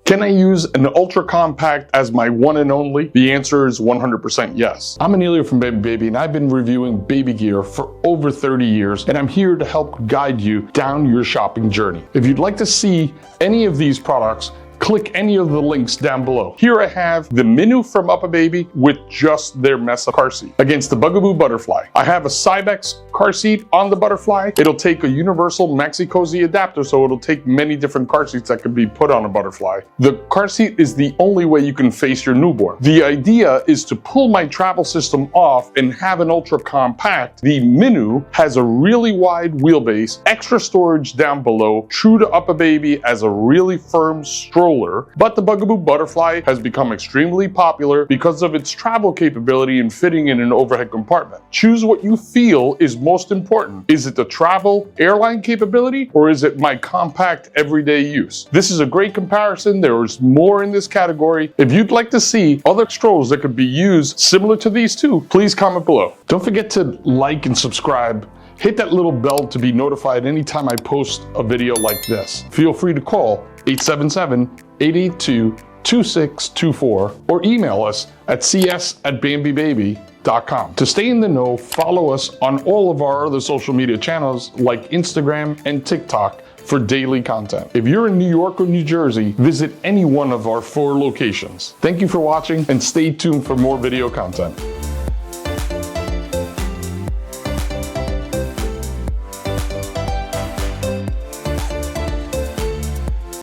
Can I use an ultra compact as my one and only? The answer is 100% yes. I'm Emilio from UPPAbaby and I've been reviewing baby gear for over 30 years and I'm here to help guide you down your shopping journey. If you'd like to see any of these products, click any of the links down below. Here I have the Minu from UPPAbaby with just their Mesa car seat against the Bugaboo Butterfly. I have a Cybex car seat on the Butterfly. It'll take a universal maxi cozy adapter, so it'll take many different car seats that can be put on a Butterfly. The car seat is the only way you can face your newborn. The idea is to pull my travel system off and have an ultra compact. The Minu has a really wide wheelbase, extra storage down below, true to UPPAbaby as a really firm stroller. But the Bugaboo Butterfly has become extremely popular because of its travel capability and fitting in an overhead compartment. Choose what you feel is most important. Is it the travel airline capability or is it my compact everyday use? This is a great comparison. There is more in this category. If you'd like to see other strollers that could be used similar to these two, please comment below. Don't forget to like and subscribe. Hit that little bell to be notified anytime I post a video like this. Feel free to call 877-882-2624 or email us at cs@bambibaby.com. To stay in the know, follow us on all of our other social media channels like Instagram and TikTok for daily content. If you're in New York or New Jersey, visit any one of our 4 locations. Thank you for watching and stay tuned for more video content.